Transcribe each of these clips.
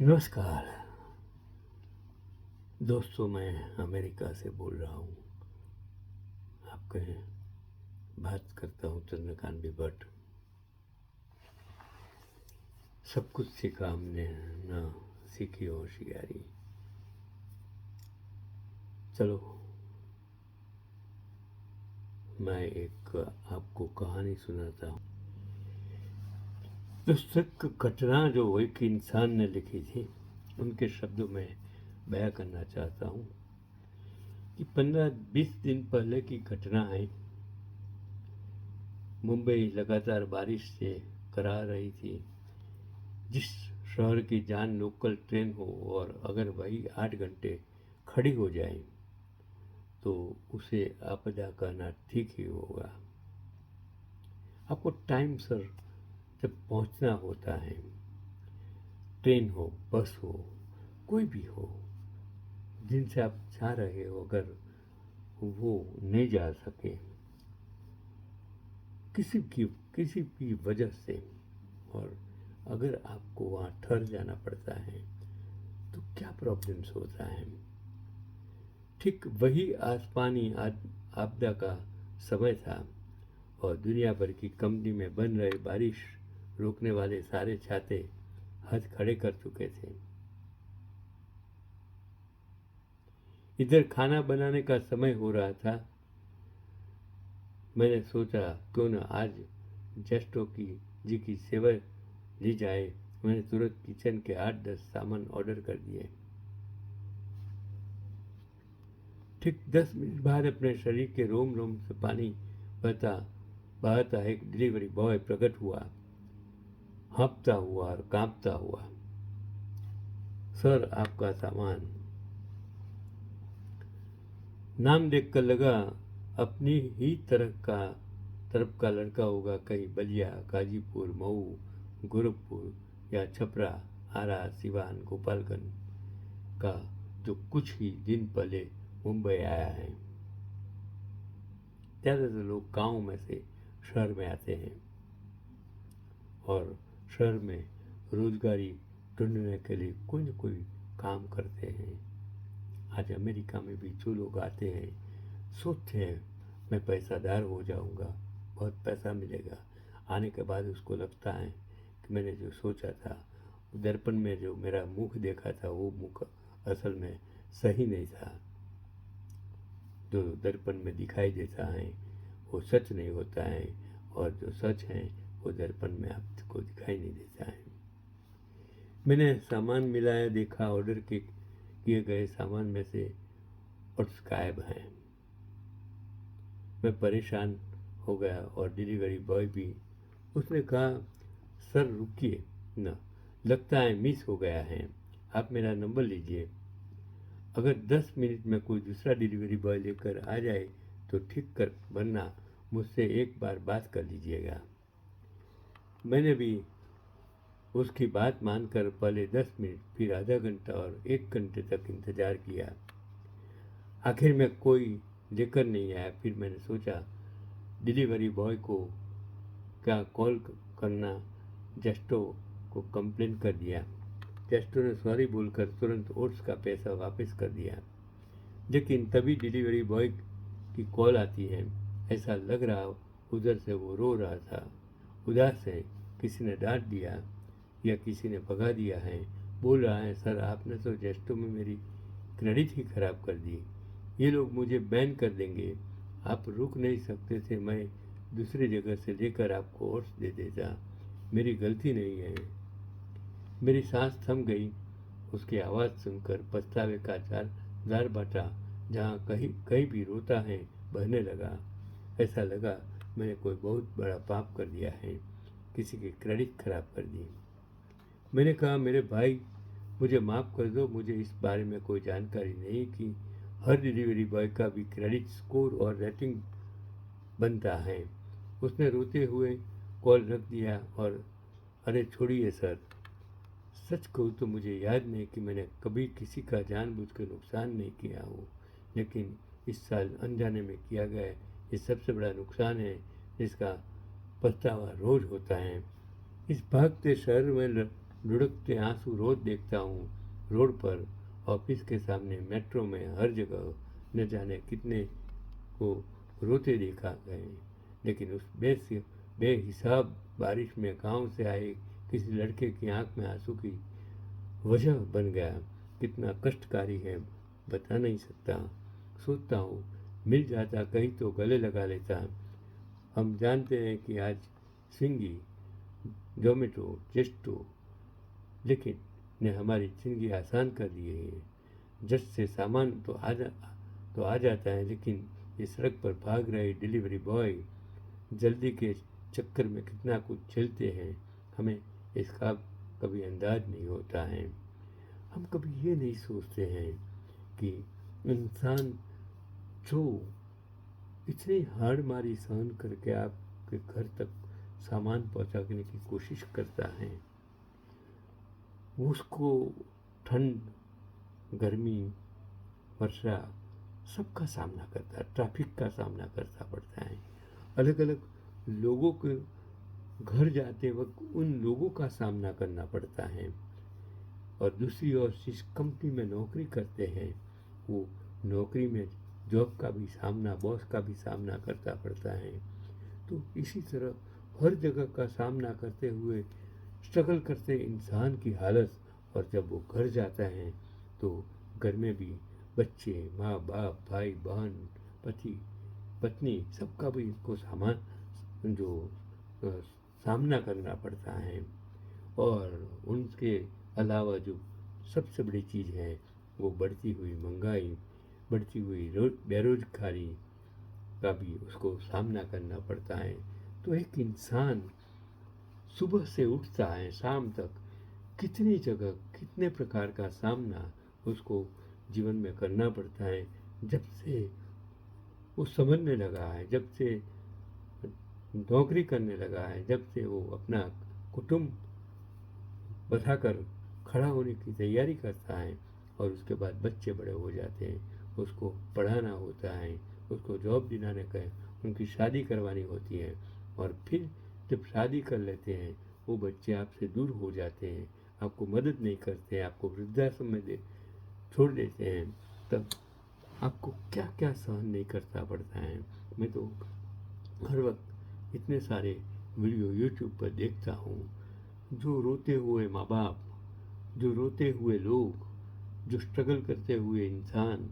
नमस्कार दोस्तों, मैं अमेरिका से बोल रहा हूँ। आपके बात करता हूँ चंद्रकांत भट्ट। सब कुछ सीखा हमने, ना सीखी होशियारी। चलो, मैं एक आपको कहानी सुनाता हूँ। पुस्तक घटना जो एक इंसान ने लिखी थी, उनके शब्दों में बयां करना चाहता हूँ कि 15-20 दिन पहले की घटना है। मुंबई लगातार बारिश से करा रही थी। जिस शहर की जान लोकल ट्रेन हो और अगर वही 8 घंटे खड़ी हो जाए तो उसे आपदा कहना ठीक ही होगा। आपको टाइम सर जब पहुंचना होता है, ट्रेन हो, बस हो, कोई भी हो, जिनसे आप जा रहे हो, अगर वो नहीं जा सके किसी भी वजह से, और अगर आपको वहाँ ठहर जाना पड़ता है तो क्या प्रॉब्लम्स होता है। ठीक वही आसमानी आपदा का समय था और दुनिया भर की कंपनी में बन रहे बारिश रोकने वाले सारे छाते हाथ खड़े कर चुके थे। इधर खाना बनाने का समय हो रहा था। मैंने सोचा क्यों न आज जेस्टो की जी की सेवा ली जाए। मैंने तुरंत किचन के 8-10 सामान ऑर्डर कर दिए। ठीक 10 मिनट बाद अपने शरीर के रोम रोम से पानी बहता बहता एक डिलीवरी बॉय प्रकट हुआ, हाँफता हुआ और कांपता हुआ। सर, आपका सामान। नाम देखकर लगा अपनी ही तरफ का लड़का होगा। कहीं बलिया, गाजीपुर, मऊ, गोरखपुर या छपरा, आरा, सिवान, गोपालगंज का, जो कुछ ही दिन पहले मुंबई आया है। ज़्यादातर लोग गांव में से शहर में आते हैं और शहर में रोजगारी ढूंढने के लिए कोई न कोई काम करते हैं। आज अमेरिका में भी जो लोग आते हैं सोचते हैं मैं पैसादार हो जाऊंगा, बहुत पैसा मिलेगा। आने के बाद उसको लगता है कि मैंने जो सोचा था, दर्पण में जो मेरा मुख देखा था वो मुख असल में सही नहीं था। जो दर्पण में दिखाई देता है वो सच नहीं होता है, और जो सच है वो दर्पण में आपको दिखाई नहीं देता है। मैंने सामान मिलाया, देखा ऑर्डर किए गए सामान में से ओट्स गायब हैं। मैं परेशान हो गया और डिलीवरी बॉय भी। उसने कहा, सर रुकिए न, लगता है मिस हो गया है, आप मेरा नंबर लीजिए। अगर 10 मिनट में कोई दूसरा डिलीवरी बॉय लेकर आ जाए तो ठीक कर, वरना मुझसे एक बार बात कर लीजिएगा। मैंने भी उसकी बात मानकर पहले 10 मिनट, फिर आधा घंटा और 1 घंटे तक इंतज़ार किया। आखिर में कोई लेकर नहीं आया। फिर मैंने सोचा डिलीवरी बॉय को क्या कॉल करना, जेस्टो को कंप्लेन कर दिया। जेस्टो ने सॉरी बोलकर तुरंत ओट्स का पैसा वापस कर दिया। लेकिन तभी डिलीवरी बॉय की कॉल आती है। ऐसा लग रहा उधर से वो रो रहा था, उदास है, किसी ने डांट दिया या किसी ने भगा दिया है। बोल रहा है, सर आपने तो जेस्टो में मेरी क्रेडिट ही खराब कर दी। ये लोग मुझे बैन कर देंगे। आप रुक नहीं सकते थे, मैं दूसरी जगह से लेकर आपको ओट्स दे देता। मेरी गलती नहीं है। मेरी सांस थम गई। उसकी आवाज़ सुनकर पछतावे का जार बाटा जहाँ कहीं कहीं भी रोता है बहने लगा। ऐसा लगा मैंने कोई बहुत बड़ा पाप कर दिया है, किसी की क्रेडिट खराब कर दी। मैंने कहा, मेरे भाई मुझे माफ़ कर दो, मुझे इस बारे में कोई जानकारी नहीं कि हर डिलीवरी बॉय का भी क्रेडिट स्कोर और रेटिंग बनता है। उसने रोते हुए कॉल रख दिया और, अरे छोड़िए सर, सच कहूँ तो मुझे याद नहीं कि मैंने कभी किसी का जानबूझकर नुकसान नहीं किया हो, लेकिन इस साल अनजाने में किया गया ये सबसे बड़ा नुकसान है जिसका पछतावा रोज होता है। इस भागते शहर में लुढ़कते आंसू रोज देखता हूँ रोड पर, ऑफिस के सामने, मेट्रो में, हर जगह। न जाने कितने को रोते देखा गए, लेकिन उस बेहिसाब बारिश में गांव से आए किसी लड़के की आंख में आंसू की वजह बन गया। कितना कष्टकारी है बता नहीं सकता। सोचता हूँ मिल जाता कहीं तो गले लगा लेता। हम जानते हैं कि आज स्विगी, जोमेटो, जेस्टो लेकिन ने हमारी ज़िंदगी आसान कर दी है। झट से सामान तो आ जाता है, लेकिन ये सड़क पर भाग रहे डिलीवरी बॉय जल्दी के चक्कर में कितना कुछ झेलते हैं, हमें इसका कभी अंदाज नहीं होता है। हम कभी ये नहीं सोचते हैं कि इंसान जो इतनी हाड़ मारी सहन करके आपके घर तक सामान पहुंचाने की कोशिश करता है, उसको ठंड, गर्मी, वर्षा सबका सामना करता है, ट्रैफिक का सामना करना पड़ता है। अलग अलग लोगों के घर जाते वक्त उन लोगों का सामना करना पड़ता है। और दूसरी ओर जिस कंपनी में नौकरी करते हैं, वो नौकरी में जॉब का भी सामना, बॉस का भी सामना करता पड़ता है। तो इसी तरह हर जगह का सामना करते हुए स्ट्रगल करते इंसान की हालत, और जब वो घर जाता है तो घर में भी बच्चे, माँ बाप, भाई बहन, पति पत्नी सबका भी को सामना करना पड़ता है। और उनके अलावा जो सबसे बड़ी चीज़ है वो बढ़ती हुई महंगाई, बढ़ती हुई बेरोजगारी का भी उसको सामना करना पड़ता है। तो एक इंसान सुबह से उठता है शाम तक कितनी जगह, कितने प्रकार का सामना उसको जीवन में करना पड़ता है। जब से वो समझने लगा है, जब से नौकरी करने लगा है, जब से वो अपना कुटुंब बसाकर खड़ा होने की तैयारी करता है, और उसके बाद बच्चे बड़े हो जाते हैं, उसको पढ़ाना होता है, उसको जॉब दिलाने का, उनकी शादी करवानी होती है, और फिर जब शादी कर लेते हैं वो बच्चे आपसे दूर हो जाते हैं, आपको मदद नहीं करते, आपको वृद्धाश्रम में छोड़ देते हैं, तब आपको क्या क्या सहन नहीं करना पड़ता है। मैं तो हर वक्त इतने सारे वीडियो यूट्यूब पर देखता हूँ, जो रोते हुए माँ बाप, जो रोते हुए लोग, जो स्ट्रगल करते हुए इंसान।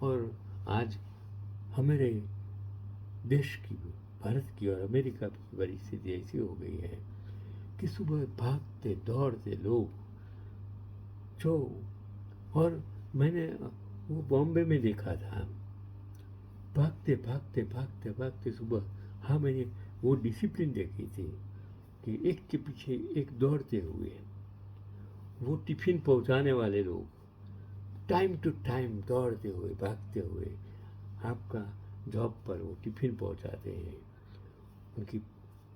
और आज हमारे देश की, भारत की और अमेरिका की परिस्थिति ऐसी हो गई है कि सुबह भागते दौड़ते लोग जो, और मैंने वो बॉम्बे में देखा था, भागते भागते भागते भागते सुबह, हाँ मैंने वो डिसिप्लिन देखी थी कि एक के पीछे एक दौड़ते हुए, वो टिफिन पहुंचाने वाले लोग टाइम टू टाइम दौड़ते हुए भागते हुए आपका जॉब पर वो टिफिन पहुंचाते हैं। उनकी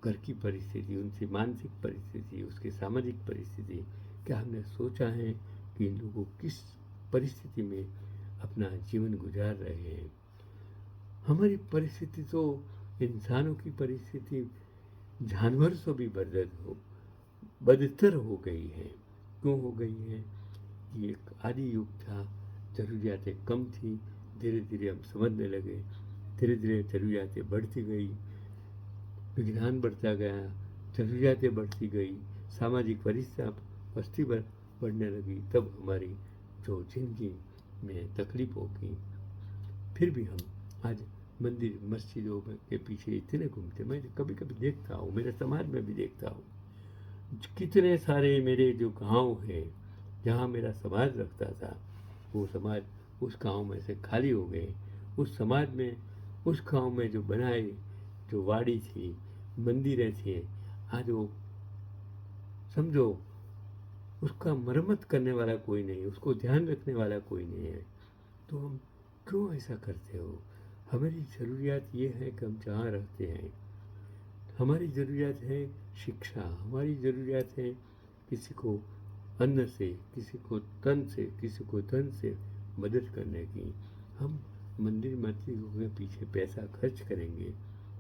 घर की परिस्थिति, उनकी मानसिक परिस्थिति, उसकी सामाजिक परिस्थिति, क्या हमने सोचा है कि इन लोगों किस परिस्थिति में अपना जीवन गुजार रहे हैं। हमारी परिस्थिति तो, इंसानों की परिस्थिति जानवर से भी बदतर हो गई है। क्यों हो गई है? ये एक आदि युग था, ज़रूरियातें कम थी, धीरे धीरे हम समझने लगे, धीरे धीरे ज़रूरियातें बढ़ती गई, विज्ञान बढ़ता गया, ज़रूरियातें बढ़ती गई, सामाजिक वस्ती बढ़ने लगी, तब हमारी जो जिंदगी में तकलीफ होगी। फिर भी हम आज मंदिर मस्जिदों के पीछे इतने घूमते, मैं कभी कभी देखता हूँ, मेरे समाज में भी देखता हूँ, कितने सारे मेरे जो गांव है जहाँ मेरा समाज रखता था, वो समाज उस गांव में से खाली हो गए। उस समाज में, उस गांव में जो बनाए, जो वाड़ी थी, मंदिरें थे, आज वो समझो उसका मरम्मत करने वाला कोई नहीं, उसको ध्यान रखने वाला कोई नहीं है। तो हम क्यों ऐसा करते हो? हमारी ज़रूरियात ये है कि हम जहाँ रहते हैं, हमारी ज़रूरियात है शिक्षा, हमारी ज़रूरियात है किसी को अन्न से, किसी को तन से, किसी को धन से मदद करने की। हम मंदिर मस्जिदों के पीछे पैसा खर्च करेंगे,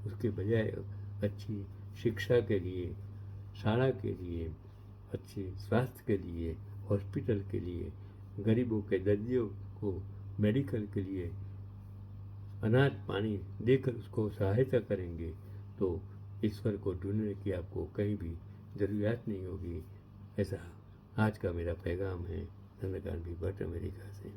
उसके बजाय अच्छी शिक्षा के लिए, शाला के लिए, अच्छे स्वास्थ्य के लिए, हॉस्पिटल के लिए, गरीबों के दर्दियों को मेडिकल के लिए अनाज पानी देकर उसको सहायता करेंगे तो ईश्वर को ढूंढने की आपको कहीं भी ज़रूरत नहीं होगी। ऐसा आज का मेरा पैगाम है चंद्रकांत भी भट्ट अमेरिका से।